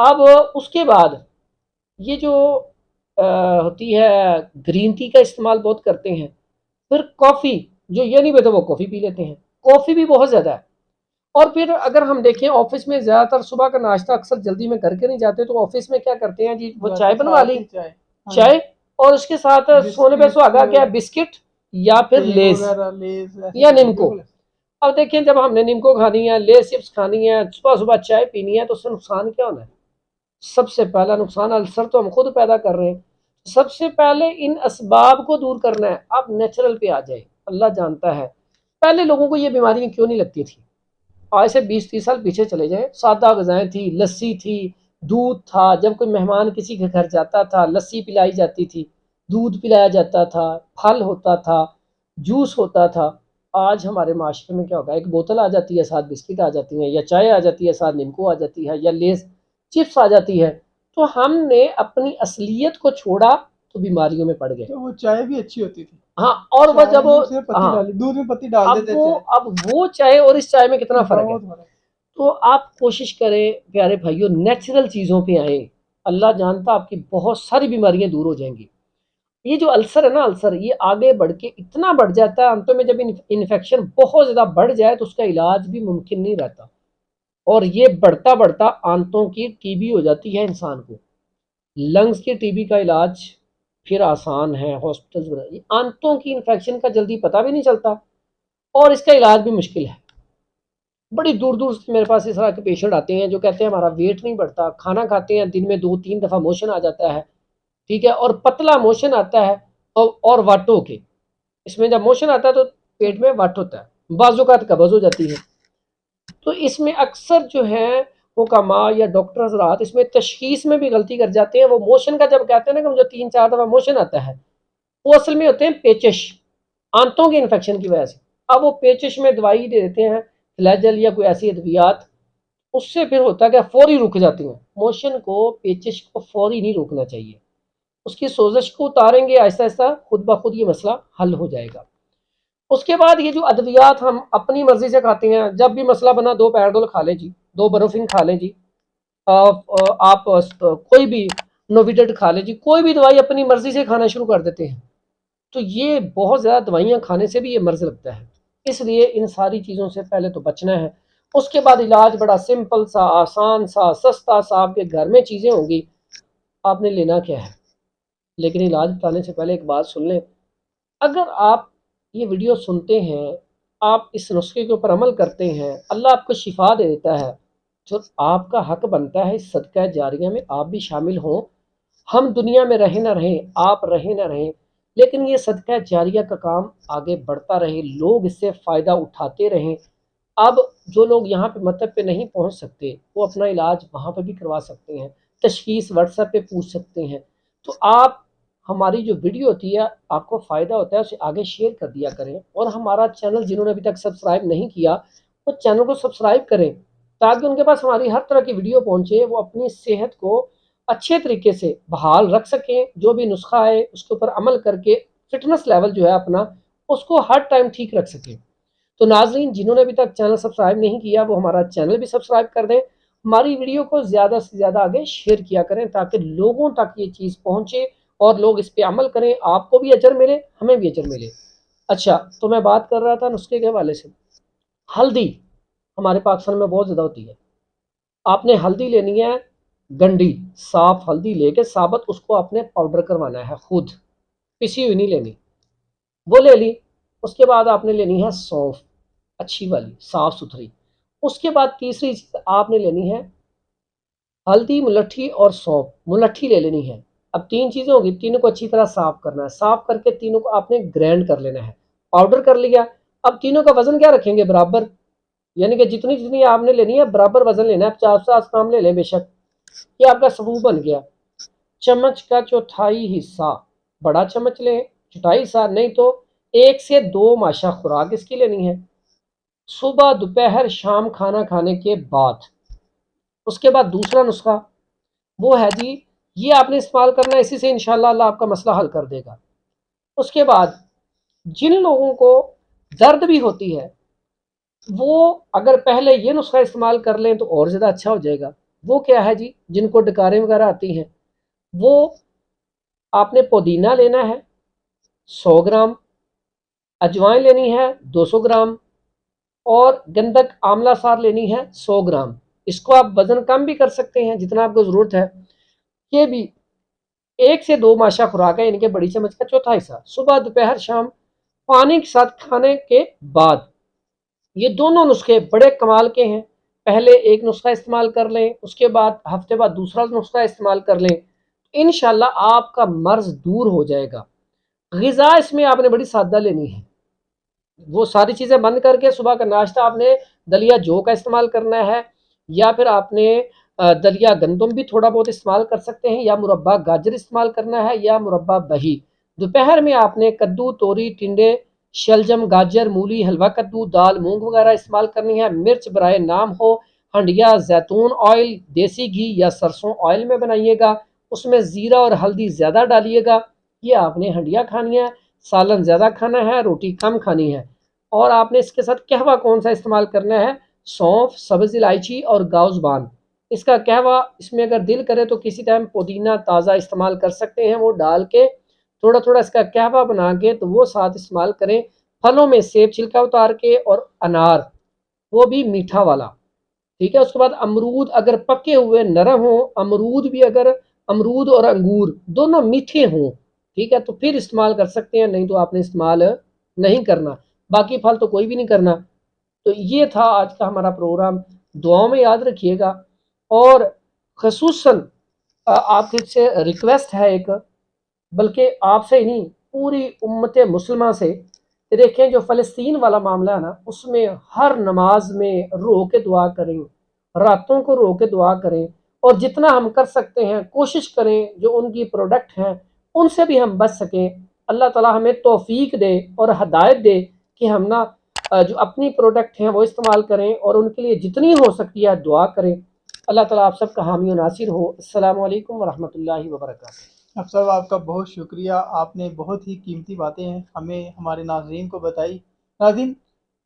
اب اس کے بعد یہ جو ہوتی ہے گرین ٹی کا استعمال بہت کرتے ہیں، پھر کافی، جو یہ نہیں پیتے وہ کافی پی لیتے ہیں، کافی بھی بہت زیادہ ہے۔ اور پھر اگر ہم دیکھیں آفس میں زیادہ تر صبح کا ناشتہ اکثر جلدی میں کر کے نہیں جاتے، تو آفس میں کیا کرتے ہیں جی، وہ چائے بنوا لی، چائے، ہاں جی، چائے، اور اس کے ساتھ سونے پہ بسکٹ، سہاگا کیا ہے، بسکٹ یا پھر کیک لیز وغیرہ، لیز، ایسی یا چیزیں نمکو۔ بالکل۔ اب دیکھیں جب ہم نے نمکو کھانی ہے، لیز چپس کھانی ہے، صبح صبح چائے پینی ہے، تو اس سے نقصان کیا ہونا ہے؟ سب سے پہلا نقصان السر تو ہم خود پیدا کر رہے ہیں۔ سب سے پہلے ان اسباب کو دور کرنا ہے۔ اب نیچرل پہ آ جائے، اللہ جانتا ہے پہلے لوگوں کو یہ بیماریاں کیوں نہیں لگتی تھی۔ آج سے 20-30 سال پیچھے چلے جائیں، سادہ غذائیں تھی، لسی تھی، دودھ تھا، جب کوئی مہمان کسی کے گھر جاتا تھا لسی پلائی جاتی تھی، دودھ پلایا جاتا تھا، پھل ہوتا تھا، جوس ہوتا تھا۔ آج ہمارے معاشرے میں کیا ہوگا، ایک بوتل آ جاتی ہے، ساتھ بسکٹ آ جاتی ہیں، یا چائے آ جاتی ہے، ساتھ نیمکو آ جاتی ہے، یا لیز چپس آ جاتی ہے۔ تو ہم نے اپنی اصلیت کو چھوڑا تو بیماریوں میں پڑ گئے۔ تو وہ چائے بھی اچھی ہوتی تھی، ہاں، اور وہ چائے جب میں صرف پتی ہاں، ڈالی، دودھ میں پتی ڈال دیتے تھے، اب وہ چائے اور اس چائے میں کتنا فرق ہے۔ بہت فرق۔ تو آپ کوشش کریں پیارے بھائیوں، نیچرل چیزوں پہ آئیں، اللہ جانتا آپ کی بہت ساری بیماریاں دور ہو جائیں گی۔ یہ جو السر ہے نا، السر یہ آگے بڑھ کے اتنا بڑھ جاتا ہے انتوں میں، جب انفیکشن بہت زیادہ بڑھ جائے تو اس کا علاج بھی ممکن نہیں رہتا، اور یہ بڑھتا بڑھتا آنتوں کی ٹی بی ہو جاتی ہے انسان کو۔ لنگز کی ٹی بی کا علاج پھر آسان ہے، ہاسپٹلز، آنتوں کی انفیکشن کا جلدی پتہ بھی نہیں چلتا، اور اس کا علاج بھی مشکل ہے۔ بڑی دور دور سے میرے پاس اس طرح کے پیشنٹ آتے ہیں جو کہتے ہیں ہمارا ویٹ نہیں بڑھتا، کھانا کھاتے ہیں دن میں 2-3 دفعہ موشن آ جاتا ہے، ٹھیک ہے، اور پتلا موشن آتا ہے، اور واٹوں کے، اس میں جب موشن آتا ہے تو پیٹ میں واٹ ہوتا ہے، بعض اوقات قبض ہو جاتی ہے۔ تو اس میں اکثر جو ہے حکماء یا ڈاکٹر حضرات اس میں تشخیص میں بھی غلطی کر جاتے ہیں۔ وہ موشن کا جب کہتے ہیں نا کہ مجھے 3-4 دفعہ موشن آتا ہے، وہ اصل میں ہوتے ہیں پیچش، آنتوں کے انفیکشن کی وجہ سے۔ اب وہ پیچش میں دوائی دے دیتے ہیں، فلیجل یا کوئی ایسی ادویات، اس سے پھر ہوتا ہے کہ فوری رک جاتی ہیں۔ موشن کو، پیچش کو فوری نہیں روکنا چاہیے، اس کی سوزش کو اتاریں گے آہستہ آہستہ، خود بخود یہ مسئلہ حل ہو جائے گا۔ اس کے بعد یہ جو ادویات ہم اپنی مرضی سے کھاتے ہیں، جب بھی مسئلہ بنا 2 پیراڈول کھا لیں جی، 2 بروفن کھا لیں جی، آپ کوئی بھی نوویڈٹ کھا لیں جی، کوئی بھی دوائی اپنی مرضی سے کھانا شروع کر دیتے ہیں، تو یہ بہت زیادہ دوائیاں کھانے سے بھی یہ مرض لگتا ہے۔ اس لیے ان ساری چیزوں سے پہلے تو بچنا ہے۔ اس کے بعد علاج بڑا سمپل سا، آسان سا، سستا سا، آپ کے گھر میں چیزیں ہوں گی، آپ نے لینا کیا ہے۔ لیکن علاج بتانے سے پہلے ایک بات سن لیں، اگر آپ یہ ویڈیو سنتے ہیں، آپ اس نسخے کے اوپر عمل کرتے ہیں، اللہ آپ کو شفا دے دیتا ہے، جو آپ کا حق بنتا ہے اس صدقہ جاریہ میں آپ بھی شامل ہوں۔ ہم دنیا میں رہیں نہ رہیں، آپ رہیں نہ رہیں، لیکن یہ صدقہ جاریہ کا کام آگے بڑھتا رہے، لوگ اس سے فائدہ اٹھاتے رہیں۔ اب جو لوگ یہاں پہ مطلب پہ نہیں پہنچ سکتے، وہ اپنا علاج وہاں پہ بھی کروا سکتے ہیں، تشخیص واٹس ایپ پہ پوچھ سکتے ہیں۔ تو آپ ہماری جو ویڈیو ہوتی ہے، آپ کو فائدہ ہوتا ہے، اسے آگے شیئر کر دیا کریں، اور ہمارا چینل جنہوں نے ابھی تک سبسکرائب نہیں کیا وہ چینل کو سبسکرائب کریں، تاکہ ان کے پاس ہماری ہر طرح کی ویڈیو پہنچے، وہ اپنی صحت کو اچھے طریقے سے بحال رکھ سکیں، جو بھی نسخہ ہے اس کے اوپر عمل کر کے فٹنس لیول جو ہے اپنا، اس کو ہر ٹائم ٹھیک رکھ سکیں۔ تو ناظرین، جنہوں نے ابھی تک چینل سبسکرائب نہیں کیا وہ ہمارا چینل بھی سبسکرائب کر دیں، ہماری ویڈیو کو زیادہ سے زیادہ آگے شیئر کیا کریں، تاکہ لوگوں تک یہ چیز پہنچے اور لوگ اس پہ عمل کریں، آپ کو بھی اجر ملے، ہمیں بھی اجر ملے۔ اچھا، تو میں بات کر رہا تھا نسخے کے حوالے سے، ہلدی ہمارے پاکستان میں بہت زیادہ ہوتی ہے۔ آپ نے ہلدی لینی ہے، گنڈی صاف ہلدی لے کے ثابت، اس کو آپ نے پاؤڈر کروانا ہے، خود پسی ہوئی نہیں لینی، وہ لے لی۔ اس کے بعد آپ نے لینی ہے سونف، اچھی والی صاف ستھری۔ اس کے بعد تیسری چیز آپ نے لینی ہے ہلدی، ملٹھی اور سونف، ملٹھی لے لینی ہے۔ اب 3 چیزیں ہوگی، تینوں کو اچھی طرح صاف کرنا ہے، صاف کر کے تینوں کو آپ نے گرینڈ کر لینا ہے، پاؤڈر کر لیا۔ اب تینوں کا وزن کیا رکھیں گے؟ برابر، یعنی کہ جتنی جتنی آپ نے لینی ہے برابر وزن لینا ہے، 50 گرام لے لیں بے شک۔ یہ آپ کا ثبوت بن گیا۔ چمچ کا چوتھائی حصہ، بڑا چمچ لیں، چوتھائی حصہ نہیں تو 1 سے 2 ماشا خوراک اس کی لینی ہے، صبح دوپہر شام کھانا کھانے کے بعد۔ اس کے بعد دوسرا نسخہ وہ ہے جی، یہ آپ نے استعمال کرنا ہے، اسی سے انشاءاللہ اللہ آپ کا مسئلہ حل کر دے گا۔ اس کے بعد جن لوگوں کو درد بھی ہوتی ہے، وہ اگر پہلے یہ نسخہ استعمال کر لیں تو اور زیادہ اچھا ہو جائے گا۔ وہ کیا ہے جی؟ جن کو ڈکاریں وغیرہ آتی ہیں، وہ آپ نے پودینہ لینا ہے 100 گرام، اجوائن لینی ہے 200 گرام، اور گندک آملہ سار لینی ہے 100 گرام۔ اس کو آپ وزن کم بھی کر سکتے ہیں جتنا آپ کو ضرورت ہے۔ یہ بھی 1 سے 2 ماشا خوراک ہے، یعنی کہ بڑی چمچ کا چوتھا حصہ، صبح دوپہر شام پانی کے ساتھ کھانے کے بعد۔ یہ دونوں نسخے بڑے کمال کے ہیں، پہلے ایک نسخہ استعمال کر لیں، اس کے بعد ہفتے بعد دوسرا نسخہ استعمال کر لیں، انشاءاللہ آپ کا مرض دور ہو جائے گا۔ غذا اس میں آپ نے بڑی سادہ لینی ہے، وہ ساری چیزیں بند کر کے صبح کا ناشتہ آپ نے دلیا جو کا استعمال کرنا ہے، یا پھر آپ نے دلیا گندم بھی تھوڑا بہت استعمال کر سکتے ہیں، یا مربع گاجر استعمال کرنا ہے، یا مربع بہی۔ دوپہر میں آپ نے کدو، توری، ٹنڈے، شلجم، گاجر، مولی، حلوہ کدو، دال، مونگ وغیرہ استعمال کرنی ہے۔ مرچ برائے نام ہو، ہنڈیا زیتون آئل، دیسی گھی یا سرسوں آئل میں بنائیے گا، اس میں زیرہ اور ہلدی زیادہ ڈالیے گا۔ یہ آپ نے ہنڈیا کھانی ہے، سالن زیادہ کھانا ہے، روٹی کم کھانی ہے۔ اور آپ نے اس کے ساتھ قہوہ کون سا استعمال کرنا ہے؟ سونف، سبز الائچی اور گاؤزبان۔ اس کا قہوہ، اس میں اگر دل کرے تو کسی ٹائم پودینہ تازہ استعمال کر سکتے ہیں، وہ ڈال کے تھوڑا تھوڑا اس کا قہوہ بنا کے تو وہ ساتھ استعمال کریں۔ پھلوں میں سیب چھلکا اتار کے، اور انار وہ بھی میٹھا والا، ٹھیک ہے۔ اس کے بعد امرود اگر پکے ہوئے نرم ہوں، امرود بھی اگر امرود اور انگور دونوں میٹھے ہوں، ٹھیک ہے، تو پھر استعمال کر سکتے ہیں، نہیں تو آپ نے استعمال نہیں کرنا۔ باقی پھل تو کوئی بھی نہیں کرنا۔ تو یہ تھا آج کا ہمارا پروگرام، دعاؤں میں یاد رکھیے گا۔ اور خصوصاً آپ سے ریکویسٹ ہے ایک، بلکہ آپ سے ہی نہیں، پوری امت مسلمہ سے، کہ دیکھیں جو فلسطین والا معاملہ ہے نا، اس میں ہر نماز میں رو کے دعا کریں، راتوں کو رو کے دعا کریں، اور جتنا ہم کر سکتے ہیں کوشش کریں جو ان کی پروڈکٹ ہیں ان سے بھی ہم بچ سکیں۔ اللہ تعالی ہمیں توفیق دے اور ہدایت دے کہ ہم نا جو اپنی پروڈکٹ ہیں وہ استعمال کریں، اور ان کے لیے جتنی ہو سکتی ہے دعا کریں۔ اللہ تعالیٰ آپ سب کا حامی و ناصر ہو۔ السلام علیکم ورحمۃ اللہ وبرکاتہ۔ افسر آپ کا بہت شکریہ، آپ نے بہت ہی قیمتی باتیں ہمیں ہمارے ناظرین کو بتائی۔ ناظرین،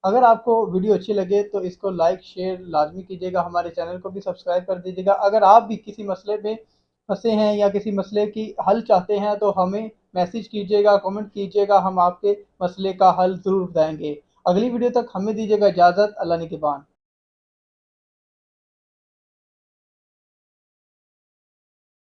اگر آپ کو ویڈیو اچھی لگے تو اس کو لائک شیئر لازمی کیجیے گا، ہمارے چینل کو بھی سبسکرائب کر دیجیے گا۔ اگر آپ بھی کسی مسئلے میں پھنسے ہیں یا کسی مسئلے کی حل چاہتے ہیں تو ہمیں میسج کیجیے گا، کمنٹ کیجیے گا، ہم آپ کے مسئلے کا حل ضرور بتائیں گے۔ اگلی ویڈیو تک ہمیں دیجیے گا اجازت، اللہ نگہبان۔